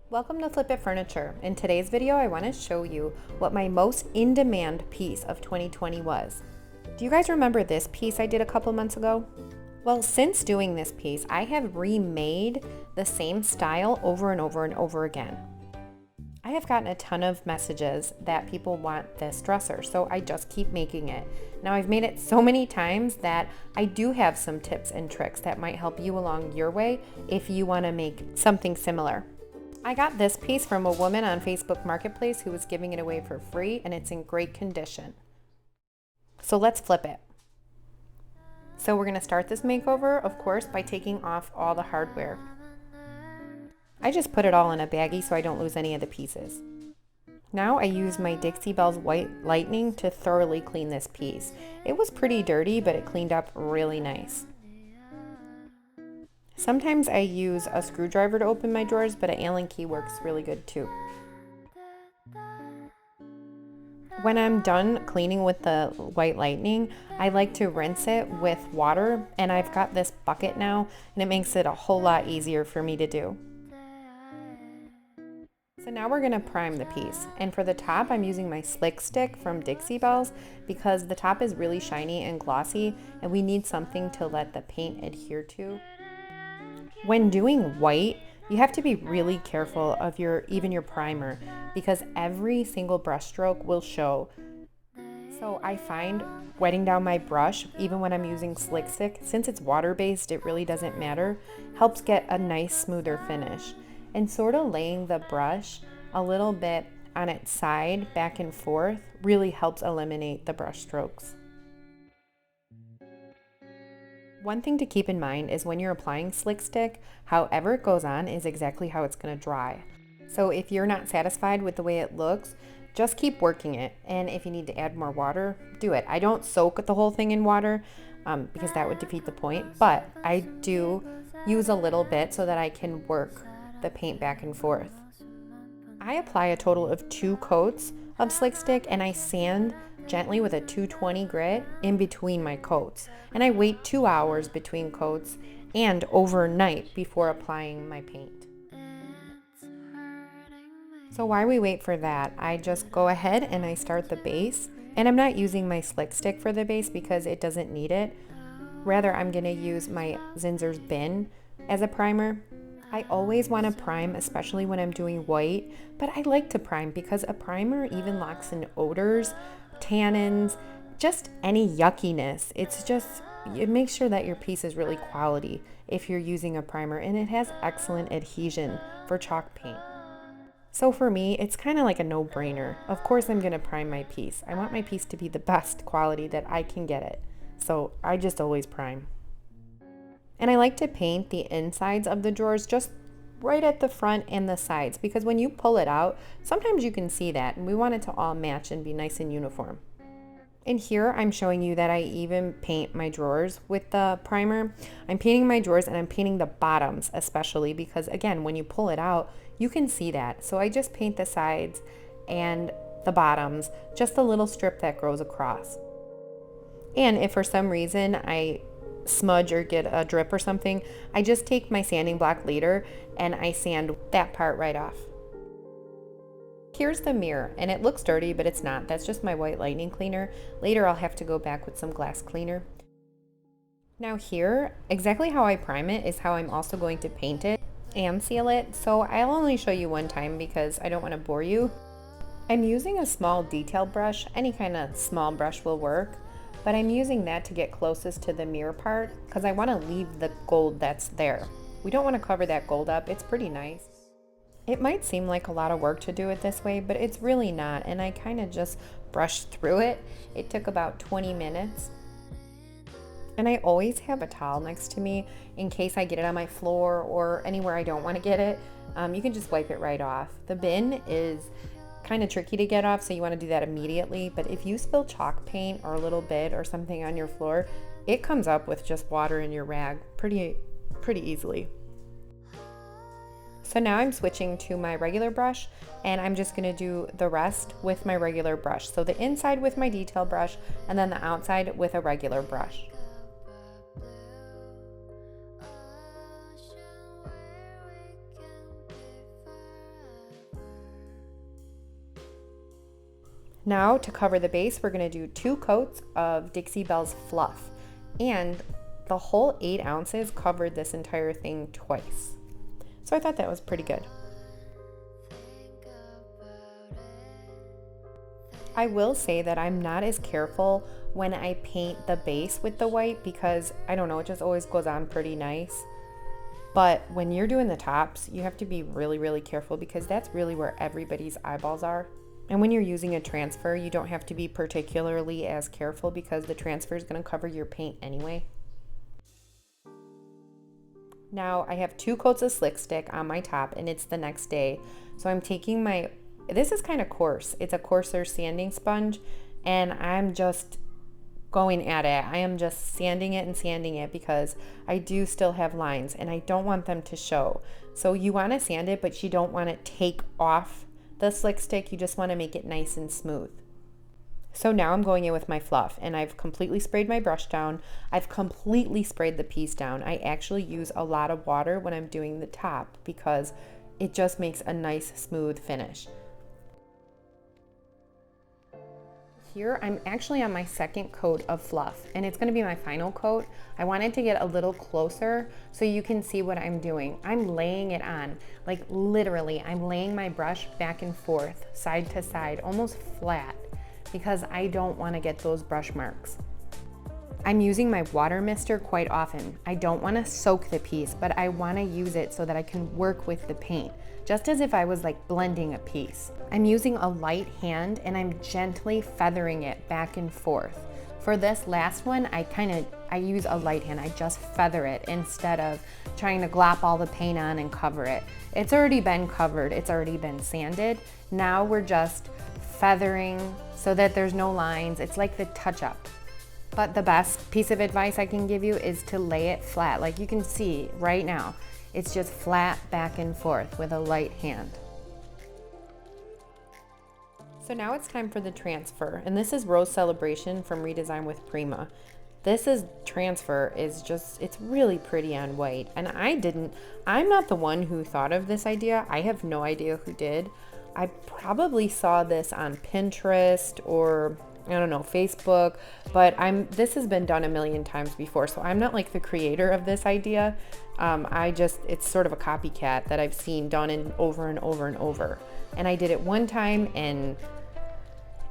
Welcome to Flip It Furniture. In today's video, I want to show you what my most in-demand piece of 2020 was. Do you guys remember this piece I did a couple months ago? Well, since doing this piece, I have remade the same style over and over and over again. I have gotten a ton of messages that people want this dresser, so I just keep making it. Now I've made it so many times that I do have some tips and tricks that might help you along your way if you want to make something similar. I got this piece from a woman on Facebook Marketplace who was giving it away for free, and it's in great condition. So let's flip it. So we're going to start this makeover, of course, by taking off all the hardware. I just put it all in a baggie so I don't lose any of the pieces. Now I use my Dixie Belle's White Lightning to thoroughly clean this piece. It was pretty dirty, but it cleaned up really nice. Sometimes I use a screwdriver to open my drawers, but an Allen key works really good too. When I'm done cleaning with the White Lightning, I like to rinse it with water, and I've got this bucket now, and it makes it a whole lot easier for me to do. So now we're going to prime the piece, and for the top I'm using my slick stick from Dixie Belle's because the top is really shiny and glossy, and we need something to let the paint adhere to. When doing white, you have to be really careful of your primer because every single brush stroke will show. So I find wetting down my brush, even when I'm using slick stick, since it's water-based, it really doesn't matter, helps get a nice smoother finish. And sort of laying the brush a little bit on its side back and forth really helps eliminate the brush strokes. One thing to keep in mind is when you're applying slick stick, however it goes on is exactly how it's going to dry. So if you're not satisfied with the way it looks, just keep working it. And if you need to add more water, do it. I don't soak the whole thing in water because that would defeat the point, but I do use a little bit so that I can work the paint back and forth. I apply a total of 2 coats of slick stick, and I sand gently with a 220 grit in between my coats, and I wait 2 hours between coats and overnight before applying my paint. So while we wait for that, I just go ahead and I start the base, and I'm not using my slick stick for the base because it doesn't need it. Rather, I'm going to use my Zinsser's bin as a primer. I always want to prime, especially when I'm doing white, but I like to prime because a primer even locks in odors, tannins, just any yuckiness. It makes sure that your piece is really quality if you're using a primer, and it has excellent adhesion for chalk paint. So for me, it's kind of like a no-brainer. Of course I'm going to prime my piece. I want my piece to be the best quality that I can get it. So I just always prime. And I like to paint the insides of the drawers just right at the front and the sides, because when you pull it out, sometimes you can see that, and we want it to all match and be nice and uniform. And here I'm showing you that I even paint my drawers with the primer. I'm painting my drawers, and I'm painting the bottoms especially because, again, when you pull it out, you can see that. So I just paint the sides and the bottoms, just a little strip that goes across. And if for some reason I smudge or get a drip or something, I just take my sanding block later and I sand that part right off. Here's the mirror, and it looks dirty, but it's not. That's just my White Lightning cleaner. Later I'll have to go back with some glass cleaner. Now here, exactly how I prime it is how I'm also going to paint it and seal it. So I'll only show you one time because I don't want to bore you. I'm using a small detail brush. Any kind of small brush will work. But I'm using that to get closest to the mirror part because I want to leave the gold that's there. We don't want to cover that gold up. It's pretty nice. It might seem like a lot of work to do it this way, but it's really not, and I kind of just brushed through it. It took about 20 minutes. And I always have a towel next to me in case I get it on my floor or anywhere I don't want to get it. You can just wipe it right off. The bin is kind of tricky to get off, so you want to do that immediately, but if you spill chalk paint or a little bit or something on your floor, it comes up with just water in your rag pretty easily. So now I'm switching to my regular brush, and I'm just going to do the rest with my regular brush. So the inside with my detail brush, and then the outside with a regular brush. Now to cover the base, we're gonna do 2 coats of Dixie Belle's Fluff. And the whole 8 ounces covered this entire thing twice. So I thought that was pretty good. I will say that I'm not as careful when I paint the base with the white because, I don't know, it just always goes on pretty nice. But when you're doing the tops, you have to be really, really careful because that's really where everybody's eyeballs are. And when you're using a transfer, you don't have to be particularly as careful because the transfer is going to cover your paint anyway. Now I have 2 coats of Slick Stick on my top and it's the next day. So I'm taking my, this is kind of coarse. It's a coarser sanding sponge and I'm just going at it. I am just sanding it because I do still have lines and I don't want them to show. So you want to sand it, but you don't want to take off the Slick Stick. You just want to make it nice and smooth. So now I'm going in with my fluff and I've completely sprayed my brush down. I've completely sprayed the piece down. I actually use a lot of water when I'm doing the top because it just makes a nice smooth finish. Here I'm actually on my 2nd coat of fluff and it's going to be my final coat. I wanted to get a little closer so you can see what I'm doing. I'm laying it on, like literally I'm laying my brush back and forth, side to side, almost flat, because I don't want to get those brush marks. I'm using my water mister quite often. I don't want to soak the piece, but I want to use it so that I can work with the paint, just as if I was like blending a piece. I'm using a light hand and I'm gently feathering it back and forth. For this last one, I use a light hand. I just feather it instead of trying to glop all the paint on and cover it. It's already been covered, it's already been sanded. Now we're just feathering so that there's no lines. It's like the touch-up. But the best piece of advice I can give you is to lay it flat. Like you can see right now, it's just flat back and forth with a light hand. So now it's time for the transfer, and this is Rose Celebration from Redesign with Prima. Transfer is just, it's really pretty on white, and I'm not the one who thought of this idea. I have no idea who did. I probably saw this on Pinterest or I don't know, Facebook, but this has been done a million times before, so I'm not like the creator of this idea. It's sort of a copycat that I've seen done over and over and over. And I did it one time and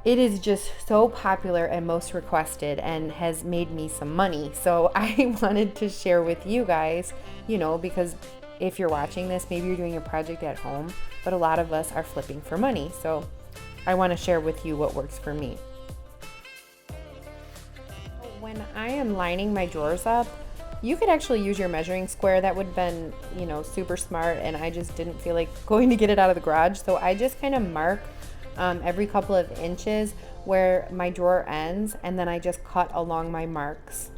it is just so popular and most requested and has made me some money. So I wanted to share with you guys, because if you're watching this, maybe you're doing a project at home, but a lot of us are flipping for money. So I want to share with you what works for me. When I am lining my drawers up, you could actually use your measuring square. That would have been, super smart, and I just didn't feel like going to get it out of the garage. So I just kind of mark every couple of inches where my drawer ends, and then I just cut along my marks.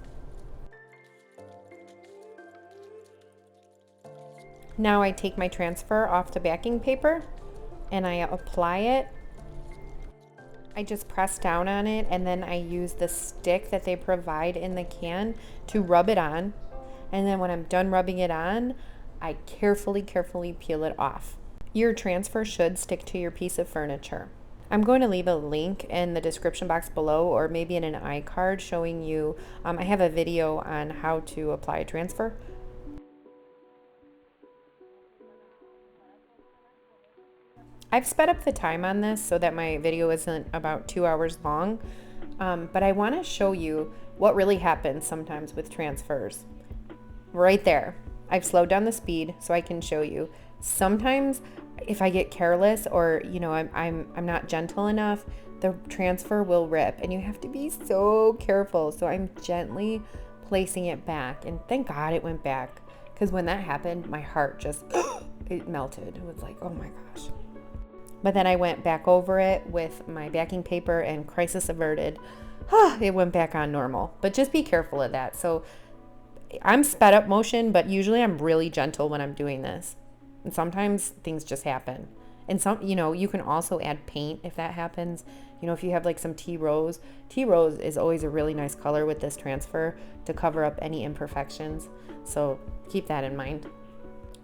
Now I take my transfer off the backing paper and I apply it. I just press down on it and then I use the stick that they provide in the can to rub it on. And then when I'm done rubbing it on, I carefully peel it off. Your transfer should stick to your piece of furniture. I'm going to leave a link in the description box below, or maybe in an iCard showing you, I have a video on how to apply a transfer. I've sped up the time on this so that my video isn't about 2 hours long, but I want to show you what really happens sometimes with transfers. Right there, I've slowed down the speed so I can show you. Sometimes if I get careless or I'm not gentle enough, the transfer will rip and you have to be so careful. So I'm gently placing it back, and thank God it went back, because when that happened, my heart just it melted. It was like, oh my gosh. But then I went back over it with my backing paper and crisis averted. It went back on normal. But just be careful of that. So I'm sped up motion, but usually I'm really gentle when I'm doing this. And sometimes things just happen. And you can also add paint if that happens. If you have like some tea rose is always a really nice color with this transfer to cover up any imperfections. So keep that in mind.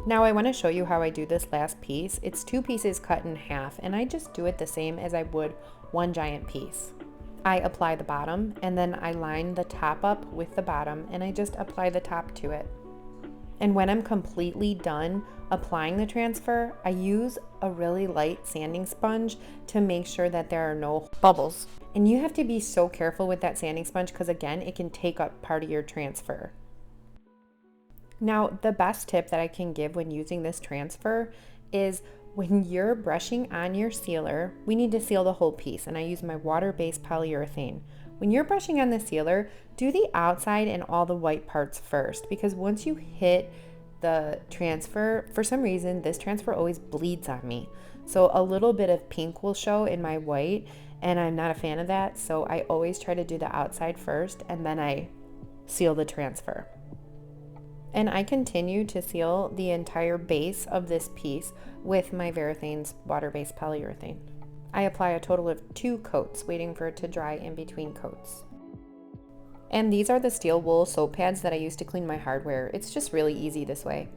Now I want to show you how I do this last piece. It's 2 pieces cut in half, and I just do it the same as I would one giant piece. I apply the bottom and then I line the top up with the bottom and I just apply the top to it. And when I'm completely done applying the transfer, I use a really light sanding sponge to make sure that there are no bubbles. And you have to be so careful with that sanding sponge because again, it can take up part of your transfer. Now, the best tip that I can give when using this transfer is when you're brushing on your sealer, we need to seal the whole piece, and I use my water-based polyurethane. When you're brushing on the sealer, do the outside and all the white parts first, because once you hit the transfer, for some reason, this transfer always bleeds on me. So a little bit of pink will show in my white, and I'm not a fan of that, so I always try to do the outside first, and then I seal the transfer. And I continue to seal the entire base of this piece with my Varathane's water-based polyurethane. I apply a total of 2 coats, waiting for it to dry in between coats. And these are the steel wool soap pads that I use to clean my hardware. It's just really easy this way.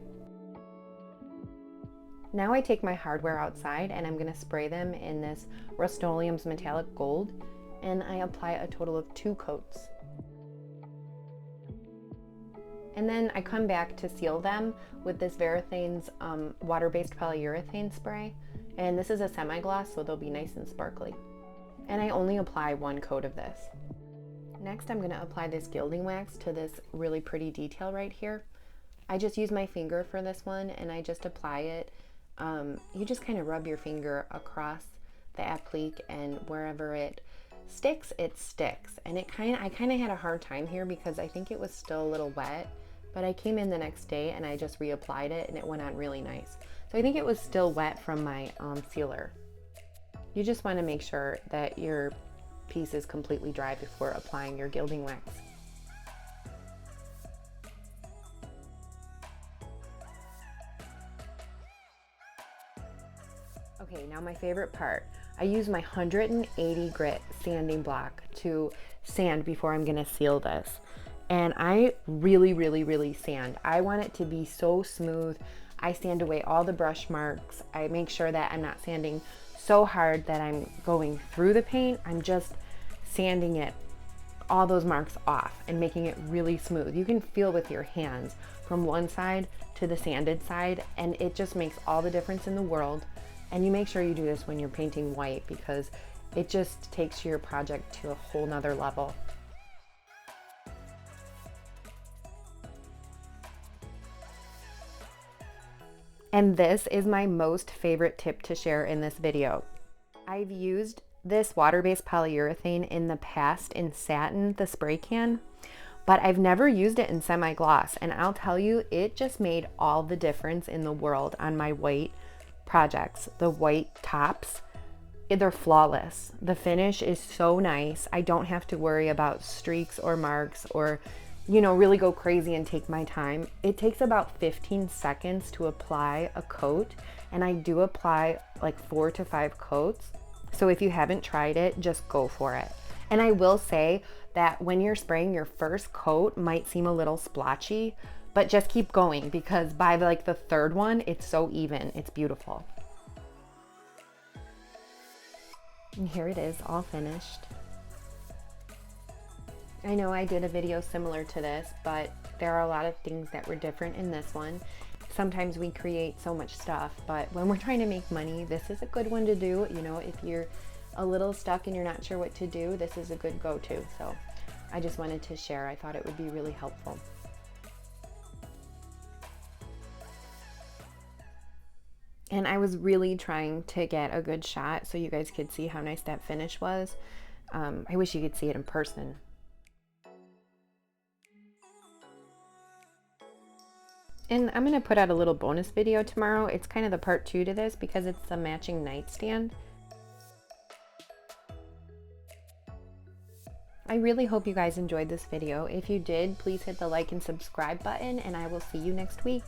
Now I take my hardware outside and I'm going to spray them in this Rust-Oleum's metallic gold, and I apply a total of 2 coats. And then I come back to seal them with this Varathane's water-based polyurethane spray. And this is a semi-gloss, so they'll be nice and sparkly. And I only apply 1 coat of this. Next, I'm going to apply this Gilding Wax to this really pretty detail right here. I just use my finger for this one, and I just apply it. You just kind of rub your finger across the applique, and wherever it sticks, it sticks. And I kind of had a hard time here because I think it was still a little wet. But I came in the next day and I just reapplied it and it went on really nice. So I think it was still wet from my sealer. You just want to make sure that your piece is completely dry before applying your Gilding Wax. Okay, now my favorite part. I use my 180 grit sanding block to sand before I'm going to seal this. And I really sand. I want it to be so smooth. I sand away all the brush marks. I make sure that I'm not sanding so hard that I'm going through the paint. I'm just sanding it, all those marks off, and making it really smooth. You can feel with your hands from one side to the sanded side, and it just makes all the difference in the world. And you make sure you do this when you're painting white because it just takes your project to a whole nother level. And this is my most favorite tip to share in this video. I've used this water-based polyurethane in the past in satin, the spray can, but I've never used it in semi-gloss. And I'll tell you, it just made all the difference in the world on my white projects. The white tops, they're flawless. The finish is so nice. I don't have to worry about streaks or marks or really go crazy and take my time. It takes about 15 seconds to apply a coat, and I do apply like 4 to 5 coats. So if you haven't tried it, just go for it. And I will say that when you're spraying, your first coat might seem a little splotchy, but just keep going because by like the 3rd one, it's so even. It's beautiful. And here it is, all finished. I know I did a video similar to this, but there are a lot of things that were different in this one. Sometimes we create so much stuff, but when we're trying to make money, this is a good one to do. If you're a little stuck and you're not sure what to do, this is a good go-to. So I just wanted to share. I thought it would be really helpful. And I was really trying to get a good shot so you guys could see how nice that finish was. I wish you could see it in person. And I'm going to put out a little bonus video tomorrow. It's kind of the part 2 to this because it's the matching nightstand. I really hope you guys enjoyed this video. If you did, please hit the like and subscribe button, and I will see you next week.